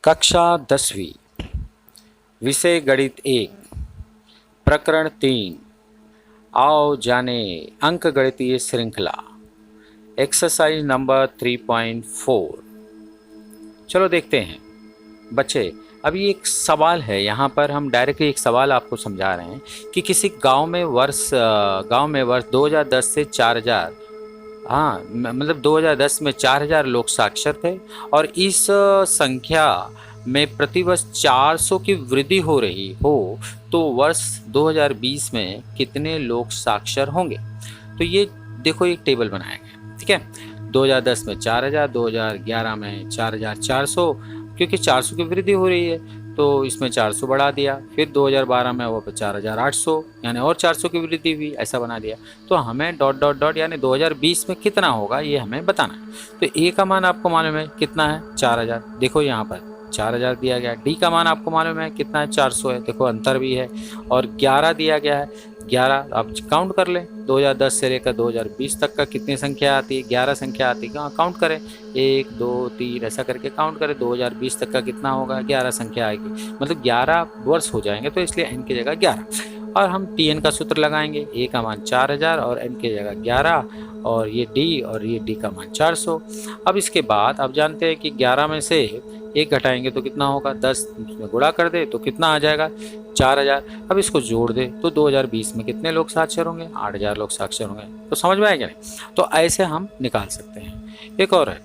कक्षा 10वीं विषय गणित 1 प्रकरण 3 आओ जाने अंक गणितीय श्रृंखला एक्सरसाइज नंबर 3.4। चलो देखते हैं बच्चे। अभी एक सवाल है, यहाँ पर हम डायरेक्टली एक सवाल आपको समझा रहे हैं कि किसी गांव में वर्ष 2010 से 4000 मतलब 2010 में 4000 लोग साक्षर थे और इस संख्या में प्रतिवर्ष 400 की वृद्धि हो रही हो तो वर्ष 2020 में कितने लोग साक्षर होंगे। तो ये देखो एक टेबल बनाया गया, ठीक है। 2010 में 4000, 2011 में 4400, क्योंकि 400 की वृद्धि हो रही है तो इसमें 400 बढ़ा दिया। फिर 2012 में वो 4800, यानी और 400 की वृद्धि हुई, ऐसा बना दिया। तो हमें डॉट डॉट डॉट यानी 2020 में कितना होगा ये हमें बताना है। तो ए का मान आपको मालूम है कितना है, 4000। देखो यहाँ पर 4000 दिया गया है। डी का मान आपको मालूम है कितना है, 400 है। देखो अंतर भी है। और 11 दिया गया है, 11 आप काउंट कर लें। 2010 से लेकर 2020 तक का कितनी संख्या आती है, 11 संख्या आती है। काउंट करें, 1 2 3 ऐसा करके काउंट करें। 2020 तक का कितना होगा, 11 संख्या आएगी, मतलब 11 वर्ष हो जाएंगे। तो इसलिए एन की जगह 11 और हम टी एन का सूत्र लगाएंगे। ए का मान 4000 और एन की जगह 11 और ये डी और ये डी का मान 400। अब इसके बाद आप जानते हैं कि 11 में से 1 घटाएंगे तो कितना होगा, 10 में गुणा कर दे तो कितना आ जाएगा, 4000। अब इसको जोड़ दे तो 2020 में कितने लोग साक्षर होंगे, 8000 लोग साक्षर होंगे। तो समझ में आएगा नहीं, तो ऐसे हम निकाल सकते हैं। एक और है,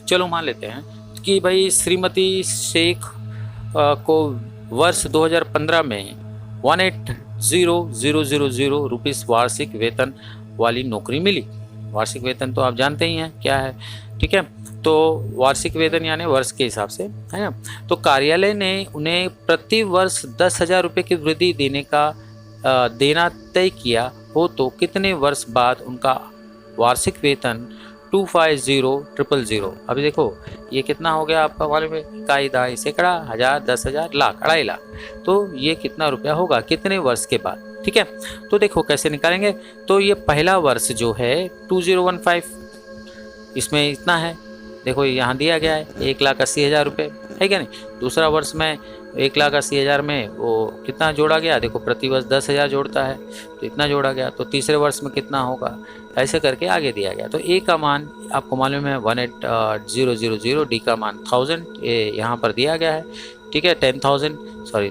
चलो मान लेते हैं कि भाई श्रीमती शेख को वर्ष 2015 में 180,000 रुपीस वार्षिक वेतन वाली नौकरी मिली। वार्षिक वेतन तो आप जानते ही हैं क्या है, ठीक है। तो वार्षिक वेतन यानी वर्ष के हिसाब से, है ना। तो कार्यालय ने उन्हें प्रति वर्ष 10,000 रुपये की वृद्धि देना तय किया हो तो कितने वर्ष बाद उनका वार्षिक वेतन 250,000। अभी देखो ये कितना हो गया आपका मालूम है, इकाई, दहाई, सैकड़ा, हजार, 10,000, लाख, 2.5 लाख। तो ये कितना रुपया होगा कितने वर्ष के बाद, ठीक है। तो देखो कैसे निकालेंगे। तो ये पहला वर्ष जो है 2015, इसमें इतना है, देखो यहाँ दिया गया है 1,80,000 रुपये, है क्या नहीं। दूसरा वर्ष में 1,80,000 में वो कितना जोड़ा गया, देखो प्रति वर्ष 10,000 जोड़ता है तो इतना जोड़ा गया। तो तीसरे वर्ष में कितना होगा, ऐसे करके आगे दिया गया। तो ए का मान आपको मालूम है 18,000, डी का मान 1000 ये यहाँ पर दिया गया है, ठीक है। 10,000 सॉरी,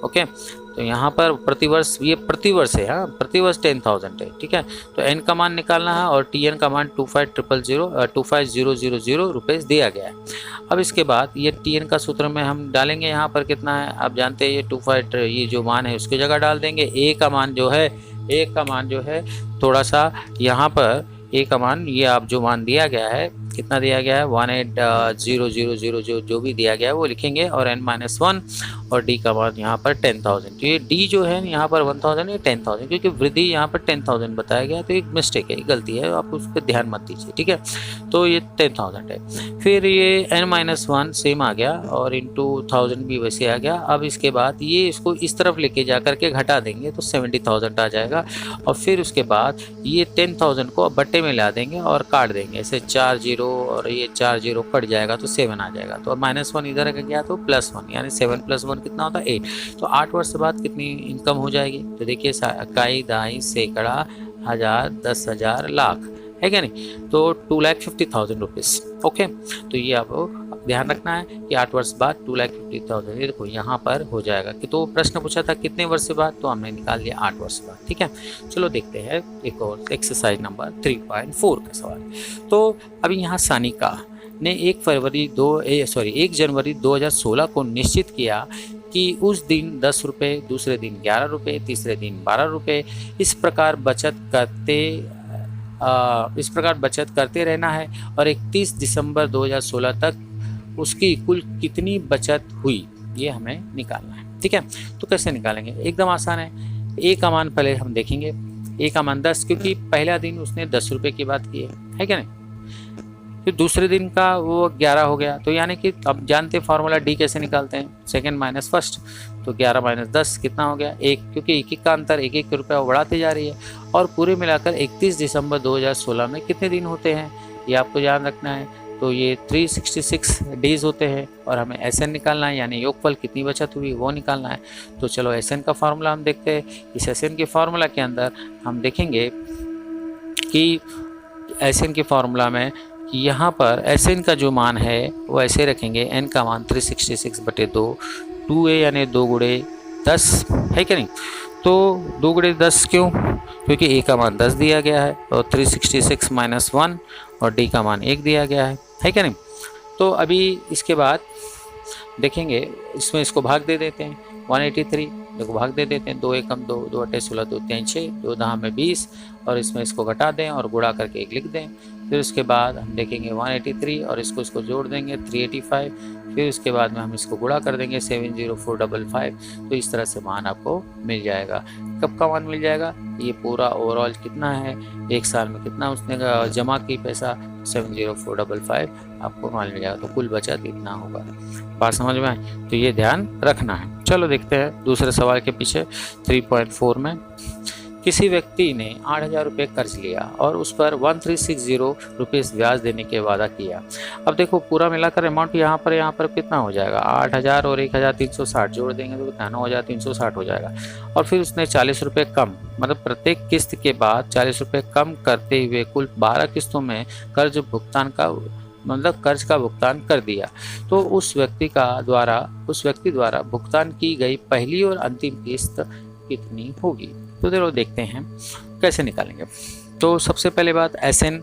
ओके। तो यहाँ पर प्रतिवर्ष, ये प्रतिवर्ष है, हाँ प्रतिवर्ष 10,000 है, ठीक है। तो एन का मान निकालना है और टी एन का मान 25,000 रुपये दिया गया है। अब इसके बाद ये टी एन का सूत्र में हम डालेंगे, यहाँ पर कितना है आप जानते हैं, ये 25 ये जो मान है उसकी जगह डाल देंगे। ए का मान जो है थोड़ा सा यहाँ पर ए का मान, ये आप जो मान दिया गया है कितना दिया गया है 18,000 जो भी दिया गया है वो लिखेंगे और n-1 और डी का मान यहाँ पर 10,000। तो ये डी जो है यहाँ पर 1000, ये 10,000, क्योंकि वृद्धि यहाँ पर 10,000 बताया गया तो एक मिस्टेक है, गलती है, आप उस पर ध्यान मत दीजिए, ठीक है। तो ये 10,000 है। फिर ये n-1 सेम आ गया और इंटू 1000 भी वैसे आ गया। अब इसके बाद ये इसको इस तरफ लेके जा करके घटा देंगे तो 70,000 आ जाएगा। और फिर उसके बाद ये 10,000 को बट्टे में ला देंगे और काट देंगे, ऐसे 4 0 और ये 4 0 कट जाएगा तो 7 आ जाएगा। तो -1 इधर गया तो +1, यानी 7 + 1 कितना होता है 8। तो 8 वर्ष बाद कितनी इनकम हो जाएगी, तो देखिए इकाई, दहाई, सैकड़ा, हजार, 10,000, लाख, है क्या नहीं। तो 2,50,000 रुपीज़, ओके। तो ये आपको ध्यान रखना है कि 8 वर्ष बाद 2,50,000, ये देखो यहाँ पर हो जाएगा कि, तो प्रश्न पूछा था कितने वर्ष बाद, तो हमने निकाल लिया 8 वर्ष बाद, ठीक है। चलो देखते हैं एक और एक्सरसाइज नंबर 3.4 का सवाल। तो अभी यहाँ सानिका ने 1 जनवरी 2016 को निश्चित किया कि उस दिन 10 रुपये, दूसरे दिन 11 रुपये, तीसरे दिन 12 रुपये, इस प्रकार बचत करते रहना है और 31 दिसंबर 2016 तक उसकी कुल कितनी बचत हुई, ये हमें निकालना है, ठीक है। तो कैसे निकालेंगे, एकदम आसान है। ए का मान पहले हम देखेंगे, ए का मान 10, क्योंकि पहला दिन उसने 10 रुपये की बात की है क्या नहीं। फिर दूसरे दिन का वो 11 हो गया, तो यानी कि अब जानते हैं फॉर्मूला डी कैसे निकालते हैं, सेकंड माइनस फर्स्ट। तो 11 - 10 कितना हो गया 1, क्योंकि 1 का अंतर 1 रुपया बढ़ाते जा रही है। और पूरे मिलाकर 31 दिसंबर 2016 में कितने दिन होते हैं ये आपको ध्यान रखना है। तो ये 366 डेज होते हैं और हमें एस एन निकालना है, यानी योगफल कितनी बचत हुई वो निकालना है। तो चलो एस एन का फार्मूला हम देखते हैं। इस एस एन के फार्मूला के अंदर हम देखेंगे कि एस एन के फार्मूला में कि यहाँ पर एस एन का जो मान है वो ऐसे रखेंगे, एन का मान 366/2, 2a यानी 2 गुणे 10 है क्या नहीं। तो 2 गुणे 10 क्यों, क्योंकि a का मान 10 दिया गया है और 366 - 1 और d का मान 1 दिया गया है क्या नहीं। तो अभी इसके बाद देखेंगे, इसमें इसको भाग दे देते हैं 183, देखो भाग दे देते हैं, 2 एकम 2, 2 अट्ठे 16, 2 3 6, 2 दहा में 20 और इसमें इसको घटा दें और गुणा करके 1 लिख दें। फिर उसके बाद हम देखेंगे 183 और इसको जोड़ देंगे 385, फिर उसके बाद में हम इसको गुणा कर देंगे 70455। तो इस तरह से मान आपको मिल जाएगा। कब का मान मिल जाएगा, ये पूरा ओवरऑल कितना है, एक साल में कितना उसने जमा की पैसा 70455 आपको मान मिल जाएगा। तो कुल बचत इतना होगा। बात समझ में आए, तो ये ध्यान रखना है। चलो देखते हैं दूसरे सवाल के पीछे 3.4 में। किसी व्यक्ति ने 8,000 रुपये कर्ज लिया और उस पर 1360 रुपीज़ ब्याज देने के वादा किया। अब देखो पूरा मिलाकर अमाउंट यहाँ पर कितना हो जाएगा, 8,000 और 1,360 जोड़ देंगे तो कितना 9,360 हो जाएगा। और फिर उसने 40 रुपये कम, मतलब प्रत्येक किस्त के बाद 40 रुपये कम करते हुए कुल 12 किस्तों में कर्ज का भुगतान कर दिया। तो उस व्यक्ति द्वारा भुगतान की गई पहली और अंतिम किस्त कितनी होगी। तो देखते हैं कैसे निकालेंगे। तो सबसे पहले बात एस एन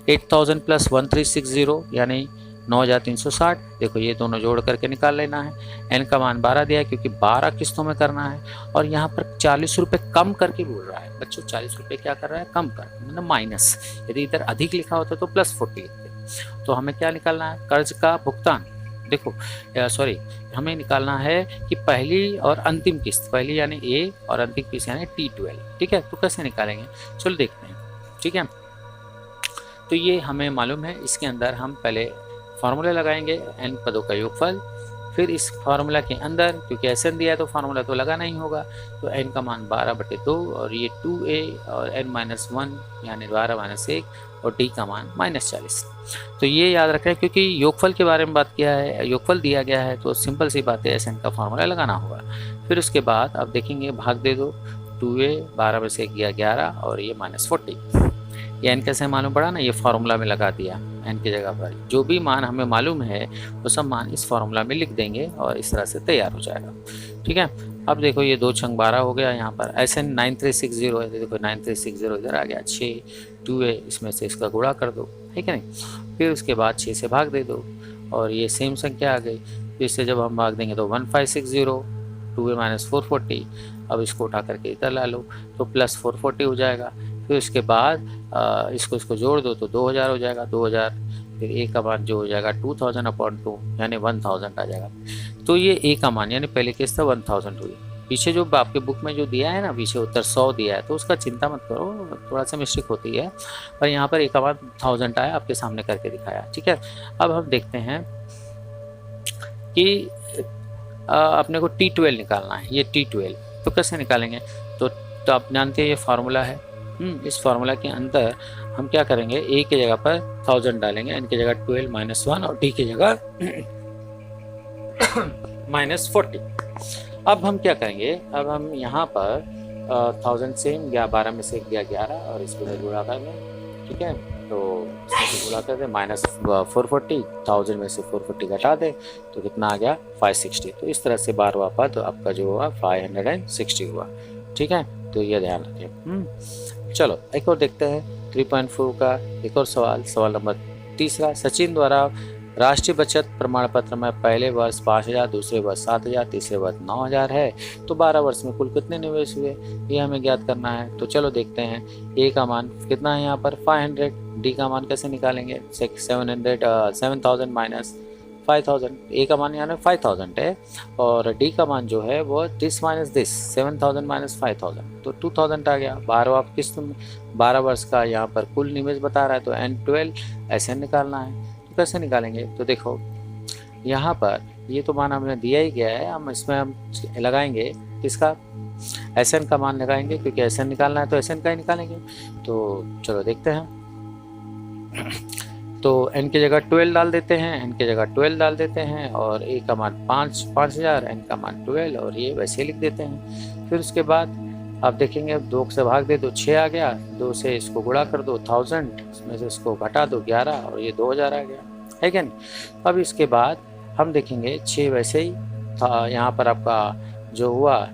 8000 + 1360 यानी 9,360, देखो ये दोनों जोड़ करके निकाल लेना है। एन का मान 12 दिया है क्योंकि 12 किस्तों में करना है और यहाँ पर 40 रुपये कम करके बोल रहा है बच्चों। 40 रुपये क्या कर रहा है, कम कर, मतलब माइनस। यदि इधर अधिक लिखा होता तो +40 लिखते। तो हमें क्या निकालना है, कर्ज का भुगतान। देखो हमें निकालना है कि पहली और अंतिम किस्त, पहली यानी ए और अंतिम किस्त यानी T12, ठीक है। तो कैसे निकालेंगे, चलो देखते हैं, ठीक है। तो ये हमें मालूम है, इसके अंदर हम पहले फार्मूला लगाएंगे n पदों का योगफल। फिर इस फार्मूला के अंदर क्योंकि एस एन दिया है तो फार्मूला तो लगाना ही होगा, तो n का मान 12/2 और ये 2a और n-1 यानी 12 - 1 और d का मान -40। तो ये याद रखें क्योंकि योगफल के बारे में बात किया है, योगफल दिया गया है तो सिंपल सी बात है, एस एन का फार्मूला लगाना होगा। फिर उसके बाद अब देखेंगे भाग दे दो, 2a 12 में से 1 गया 11 और ये -40। ये n कैसे मालूम पड़ा ना, ये फार्मूला में लगा दिया। n की जगह पर जो भी मान हमें मालूम है वो सब मान इस फार्मूला में लिख देंगे और इस तरह से तैयार हो जाएगा, ठीक है। अब देखो ये 2 छंग 12 हो गया, यहाँ पर एस एन 9360 है, देखो 9360 इधर आ गया, 6 2a इसमें से इसका गुणा कर दो, ठीक है नहीं। फिर उसके बाद 6 से भाग दे दो और ये सेम संख्या आ गई। फिर इससे जब हम भाग देंगे तो 1560, 2a - 440। अब इसको उठा करके इधर ला लो तो +440 हो जाएगा। फिर उसके बाद इसको जोड़ दो तो 2000 हो जाएगा, 2000। फिर ए का मान जो हो जाएगा 2000/2 यानी 1000 आ जाएगा। तो ये ए का मान यानी पहले किस्त 1000 हुई। पीछे जो आपके बुक में जो दिया है ना, पीछे उत्तर 100 दिया है, तो उसका चिंता मत करो, थोड़ा सा मिस्टेक होती है, पर यहाँ पर ए का मान 1000 आया, आपके सामने करके दिखाया, ठीक है। अब हम देखते हैं कि अपने को T12 निकालना है। ये T12 तो कैसे निकालेंगे, तो आप जानते हैं ये फार्मूला है। इस फार्मूला के अंदर हम क्या करेंगे, ए की जगह पर 1000 डालेंगे, एन की जगह 12 - 1 और डी की जगह -40। अब हम क्या करेंगे, अब हम यहाँ पर 1000 से 12 में से 11 और इसको गुणा कर दें, ठीक है। तो गुणा कर दें -440, 1000 में से 440 घटा दें तो कितना आ गया 560। तो इस तरह से 12वां पद आपका जो हुआ 560 हुआ, ठीक है। तो ये ध्यान रखें। चलो एक और देखते हैं 3.4 का एक और सवाल नंबर 3। सचिन द्वारा राष्ट्रीय बचत प्रमाण पत्र में पहले वर्ष 5000, दूसरे वर्ष 7000, तीसरे वर्ष 9000 है, तो 12 वर्ष में कुल कितने निवेश हुए ये हमें ज्ञात करना है। तो चलो देखते हैं, ए का मान कितना है यहाँ पर 500, डी का मान कैसे निकालेंगे 7000 - 5000। ए का मान यानी 5000 है और डी का मान जो है वो दिस माइनस दिस 7000 - 5000 तो 2000 आ गया। 12वां किस्त में 12 वर्ष का यहाँ पर कुल निवेश बता रहा है, तो n12 ऐसे निकालना है। तो कैसे निकालेंगे, तो देखो यहाँ पर ये तो मान हमने दिया ही गया है, हम इसमें हम लगाएंगे किसका, SN का मान लगाएंगे क्योंकि SN निकालना है तो SN का ही निकालेंगे। तो चलो देखते हैं, तो n की जगह 12 डाल देते हैं, n की जगह 12 डाल देते हैं और a का मान 5000, n का मान 12 और ये वैसे लिख देते हैं। फिर उसके बाद आप देखेंगे अब 2 से भाग दे दो 6 आ गया, 2 से इसको गुणा कर दो 1000, इसमें से इसको घटा दो 11 और ये 2000 आ गया, है क्या नहीं। अब इसके बाद हम देखेंगे 6 वैसे ही था, यहाँ पर आपका जो हुआ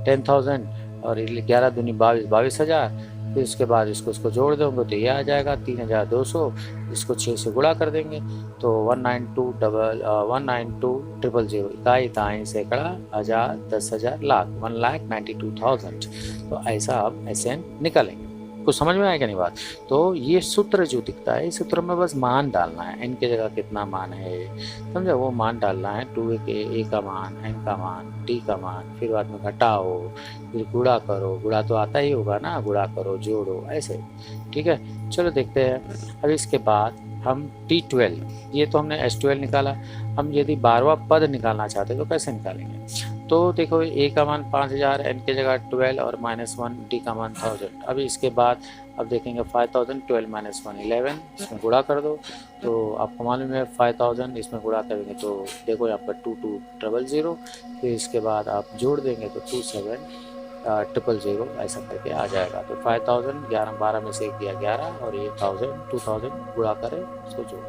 10,000 और 11 दूनी 22,000। फिर उसके बाद इसको जोड़ देंगे तो ये आ जाएगा 3,200, इसको 6 से गुणा कर देंगे तो 192,000 इकाई, दाएं, सैकड़ा, हजार, 10,000, लाख, 1,92,000। तो ऐसा आप ऐसे निकालेंगे। कुछ समझ में आएगा नहीं बात। तो ये सूत्र जो दिखता है, इस सूत्र में बस मान डालना है, n की जगह कितना मान है समझा, वो मान डालना है, 2a के a का मान, n का मान, t का मान, फिर बाद में घटाओ, फिर गुणा करो, गुणा तो आता ही होगा ना, गुणा करो, जोड़ो, ऐसे, ठीक है। चलो देखते हैं। अब इसके बाद हम T12, ये तो हमने S12 निकाला। हम यदि 12वां पद निकालना चाहते तो कैसे निकालेंगे, तो देखो a का मान 5000, n की जगह 12 और -1, t का मान 1000। अभी इसके बाद अब देखेंगे 5000, 12 - 1 11, इसमें गुणा कर दो तो आपको मालूम है 5000 इसमें गुणा करेंगे तो देखो यहाँ पर 2200, फिर इसके बाद आप जोड़ देंगे तो 27,000 ऐसा करके आ जाएगा। तो 5000, 11 12 में से 1 दिया 11 और ये 2000 गुणा करें, इसको जोड़।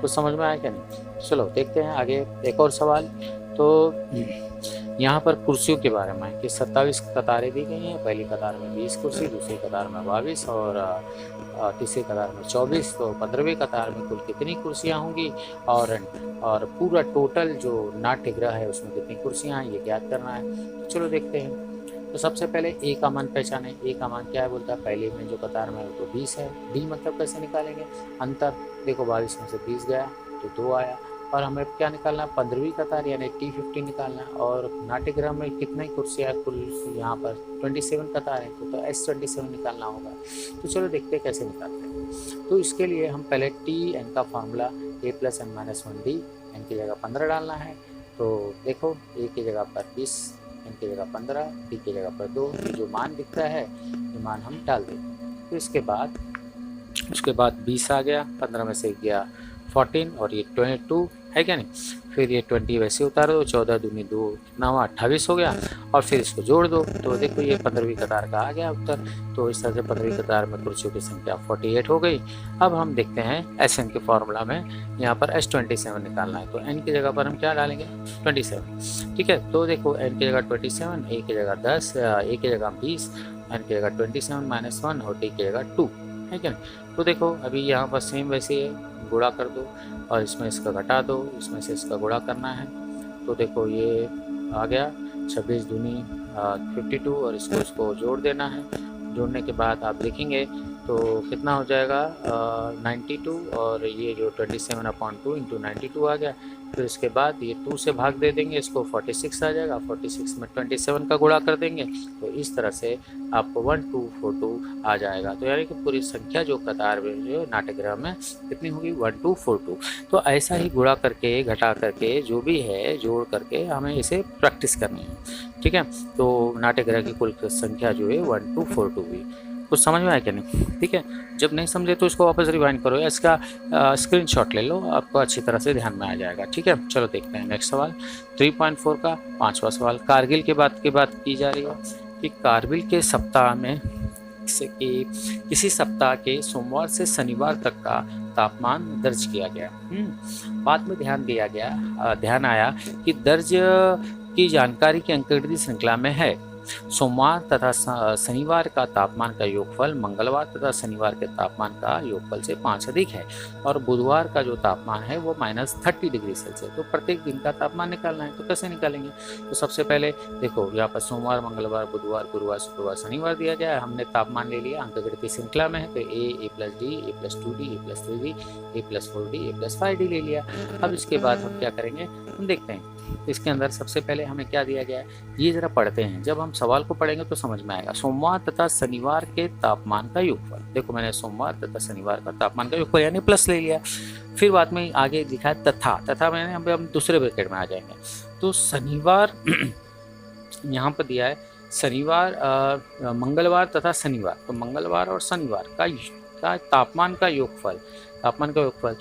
कुछ समझ में आया क्या नहीं। चलो देखते हैं आगे एक और सवाल। तो यहाँ पर कुर्सियों के बारे में कि 27 कतारें दी गई हैं, पहली कतार में 20 कुर्सी, दूसरी कतार में 22 और तीसरी कतार में 24। तो 15वीं कतार में कुल कितनी कुर्सियाँ होंगी और पूरा टोटल जो नाट्यगृह है उसमें कितनी कुर्सियाँ हैं ये ज्ञात करना है। तो चलो देखते हैं। तो सबसे पहले a का मान पहचाने। a का मान क्या है बोलता है, पहले में जो कतार में तो 20 है। d मतलब कैसे निकालेंगे, अंतर, देखो 22 में से 20 गया तो 2 आया। और हमें क्या निकालना है, 15वीं कतार यानी T15 निकालना है। और नाट्यगृह में कितनी कुर्सियाँ कुल, यहाँ पर 27 कतार है तो S27 निकालना होगा। तो चलो देखते हैं कैसे निकालते हैं। तो इसके लिए हम पहले Tn का formula a + n - 1d, n की जगह 15 डालना है। तो देखो a की जगह पर 20, n की जगह 15, d की जगह पर 2, जो मान दिखता है ये मान हम डाल देंगे। तो इसके बाद 20 आ गया, 15 में से गया 14 और ये 22 है क्या नहीं। फिर ये 20 वैसे उतार दो, 14 दूनी 2 कितना हुआ 28 हो गया और फिर इसको जोड़ दो तो देखो ये 15वीं कतार का आ गया उत्तर। तो इस तरह से 15वीं कतार में कुर्सियों की संख्या 48 हो गई। अब हम देखते हैं SN के फॉर्मूला में यहाँ पर S27 निकालना है। तो n की जगह पर हम क्या डालेंगे 27, ठीक है। तो देखो n की जगह 27, a की जगह 10, a की जगह 20, n की जगह 27 - 1 और d की जगह 2 है क्या नहीं। तो देखो अभी यहाँ पर सेम वैसे है, गुणा कर दो और इसमें इसका घटा दो, इसमें से इसका गुणा करना है। तो देखो ये आ गया 26 दूनी 52 और इसको जोड़ देना है। जोड़ने के बाद आप देखेंगे तो कितना हो जाएगा 92 और ये जो 27/2 × 92 आ गया। फिर इसके बाद ये 2 से भाग दे देंगे, इसको 46 आ जाएगा, 46 में 27 का गुणा कर देंगे तो इस तरह से आपको 1242 आ जाएगा। तो यानी कि पूरी संख्या जो कतार में जो नाट्यगृह में कितनी होगी 1242। तो ऐसा ही गुणा करके घटा करके जो भी है जोड़ करके हमें इसे प्रैक्टिस करनी है, ठीक है। तो नाट्यगृह की कुल संख्या जो है 1242 हुई। कुछ समझ में आया क्या नहीं, ठीक है। जब नहीं समझे तो इसको वापस रिवाइंड करो या इसका स्क्रीनशॉट ले लो, आपको अच्छी तरह से ध्यान में आ जाएगा, ठीक है। चलो देखते हैं नेक्स्ट सवाल 3.4 का 5वां सवाल। कारगिल के बात की जा रही है कि कारगिल के सप्ताह में किसी सप्ताह के सोमवार से शनिवार तक का तापमान दर्ज किया गया। बाद में ध्यान आया कि दर्ज की जानकारी की अंकगणितीय श्रृंखला में है सोमवार तथा शनिवार का तापमान का योगफल मंगलवार तथा शनिवार के तापमान का योगफल से 5 अधिक है और बुधवार का जो तापमान है वो -30 डिग्री सेल्सियस। तो प्रत्येक दिन का तापमान निकालना है। तो कैसे निकालेंगे, तो सबसे पहले देखो यहाँ पर सोमवार, मंगलवार, बुधवार, गुरुवार, शुक्रवार, शनिवार दिया गया है। हमने तापमान ले लिया, अंकगणितीय श्रृंखला में है तो a + d, a + 2d, a + 3d, a + 4d, a + 5d ले लिया। अब इसके बाद हम क्या करेंगे हम देखते हैं। इसके अंदर सबसे पहले हमें क्या दिया गया है ये जरा पढ़ते हैं, जब हम सवाल को पढ़ेंगे तो समझ में आएगा। सोमवार तथा शनिवार के तापमान का योगफल, देखो मैंने सोमवार तथा शनिवार का तापमान का योगफल यानी प्लस ले लिया। फिर बाद में आगे लिखा है तथा मैंने हम दूसरे ब्रैकेट में आ जाएंगे। तो शनिवार यहाँ पर दिया है शनिवार, मंगलवार तथा शनिवार, तो मंगलवार और शनिवार का का तापमान का योगफल, तापमान का योगफल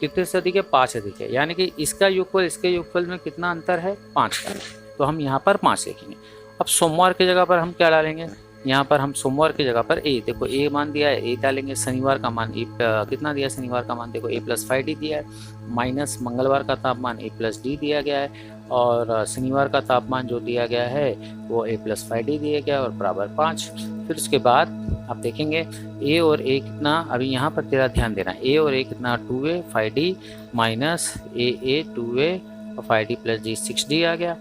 कितने से अधिक है, 5 अधिक है, यानी कि इसका योगफल इसके योगफल में कितना अंतर है, 5 का। तो हम यहाँ पर 5 लिखेंगे। अब सोमवार की जगह पर हम क्या डालेंगे, यहाँ पर हम सोमवार की जगह पर ए, देखो ए मान दिया है, ए डालेंगे। शनिवार का मान ए कितना दिया है, शनिवार का मान देखो A+5D दिया है, माइनस मंगलवार का तापमान A+D दिया गया है, और शनिवार का तापमान जो दिया गया है वो A+5D दिया गया है और बराबर 5। फिर उसके बाद आप देखेंगे ए और ए कितना, अभी यहाँ पर तेरा ध्यान देना, ए और ए कितना 2A 5D माइनस ए 2A और 5D + D 6D आ गया।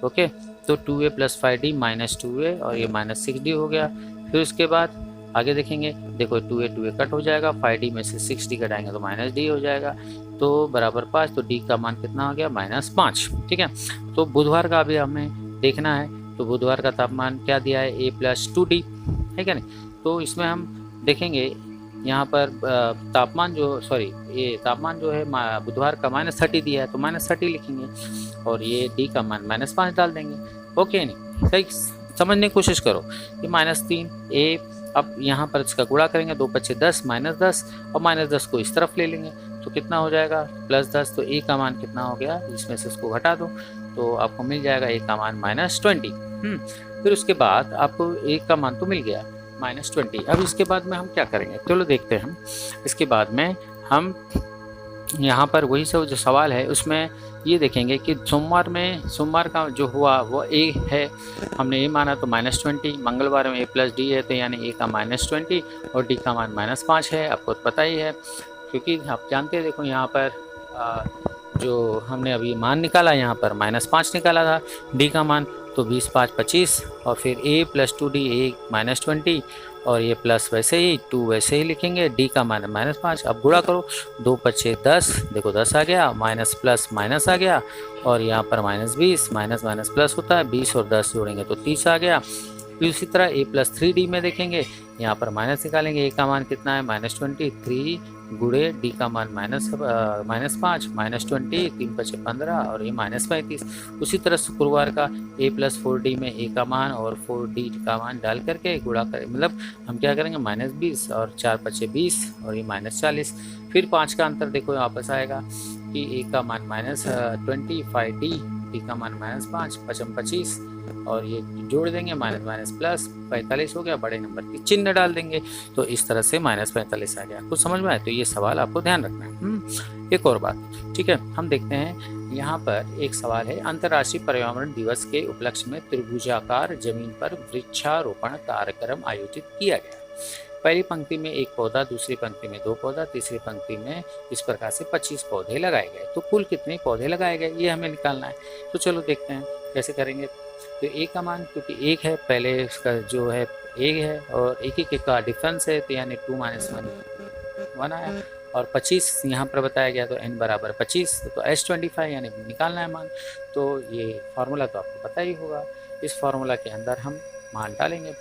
ओके, तो 2A + 5D माइनस 2A और ये माइनस 6D हो गया। फिर उसके बाद आगे देखेंगे, देखो 2A कट हो जाएगा, 5D में से 6D घटाएंगे तो -D हो जाएगा, तो बराबर 5। तो D का मान कितना हो गया, -5। ठीक है, तो बुधवार का अभी हमें देखना है। तो बुधवार का तापमान क्या दिया है, A+2D है क्या नहीं। तो इसमें हम देखेंगे यहाँ पर तापमान जो है बुधवार का -30 दिया है, तो -30 लिखेंगे, और ये D का मान -5 डाल देंगे। ओके नहीं, सही समझने की कोशिश करो कि -3 A, अब यहाँ पर इसका गुणा करेंगे, 2 × 10 -10, और -10 को इस तरफ ले लेंगे तो कितना हो जाएगा, +10। तो A का मान कितना हो गया, इसमें से इसको घटा दो तो आपको मिल जाएगा A का मान -20। फिर उसके बाद आपको A का मान तो मिल गया -20। अब इसके बाद में हम क्या करेंगे, चलो देखते हैं। हम इसके बाद में हम यहाँ पर वही सब जो सवाल है उसमें ये देखेंगे कि सोमवार का जो हुआ वो A है, हमने A माना तो -20, मंगलवार में A+D है तो यानी A का -20 और D का मान -5 है। आपको तो पता ही है, क्योंकि आप जानते हैं, देखो यहाँ पर जो हमने अभी मान निकाला, यहाँ पर -5 निकाला था D का मान, तो 20 × 5 = 25, और फिर A+2D A -20, और ये प्लस वैसे ही 2 वैसे ही लिखेंगे, D का मान -5। अब गुणा करो, 2 × 5 = 10, देखो 10 आ गया, माइनस प्लस माइनस आ गया, और यहाँ पर -20, माइनस माइनस प्लस होता है, 20 और 10 जोड़ेंगे तो 30 आ गया। फिर उसी तरह A+3D में देखेंगे, यहाँ पर माइनस निकालेंगे, A का मान कितना है, -20, 3 गुणे D का मान -5, -20, 3 × 5 = 15, और ये -35। उसी तरह शुक्रवार का A+4D में A का मान और 4D का मान डाल करके गुणा करें, मतलब हम क्या करेंगे, -20 और 4 × 5 = 20 और ये -40। फिर 5 का अंतर देखो वापस आएगा कि A का मान -25D, D का मान -5, 5 × 25, और ये जोड़ देंगे, माइनस प्लस 45 हो गया, बड़े नंबर की चिन्ह डाल देंगे, तो इस तरह से -45 आ गया। कुछ समझ में आए तो ये सवाल आपको ध्यान रखना है। एक और बात, ठीक है, हम देखते हैं यहाँ पर एक सवाल है, अंतर्राष्ट्रीय पर्यावरण दिवस के उपलक्ष्य में त्रिभुजाकार जमीन पर वृक्षारोपण कार्यक्रम आयोजित किया गया। पहली पंक्ति में 1 पौधा, दूसरी पंक्ति में 2 पौधा, तीसरी पंक्ति में इस प्रकार से 25 पौधे लगाए गए। तो कुल कितने पौधे लगाए गए ये हमें निकालना है। तो चलो देखते हैं कैसे करेंगे। तो A का मान, क्योंकि 1 है, पहले इसका जो है 1 है और 1 का डिफरेंस है, तो यानी 2 - 1 आया, और 25 यहाँ पर बताया गया, तो n = 25, तो S25 यानी निकालना है मान। तो ये फार्मूला तो आपको पता ही होगा, इस फार्मूला के अंदर हम मान डालेंगे।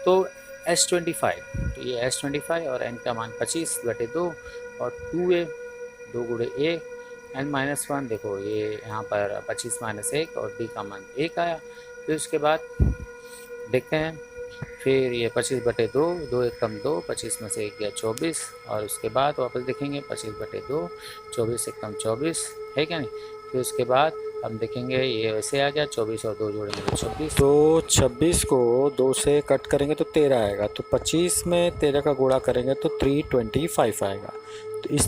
तो S25, तो ये S25 और n का मान 25/2 और 2A 2 × A n-1, देखो ये यहाँ पर 25 - 1 और D का मान 1 आया। फिर उसके बाद देखते हैं, फिर ये 25/2, 2 × 1 = 2, 25 में से 1 गया 24, और उसके बाद वापस देखेंगे 25/2, 24 × 1 = 24 है क्या नहीं। फिर उसके बाद हम देखेंगे ये वैसे आ गया, 24 और 2 जोड़ेंगे तो 26, तो 26 को 2 से कट करेंगे तो 13 आएगा, तो 25 में 13 का गुणा करेंगे तो 325 आएगा। तो इस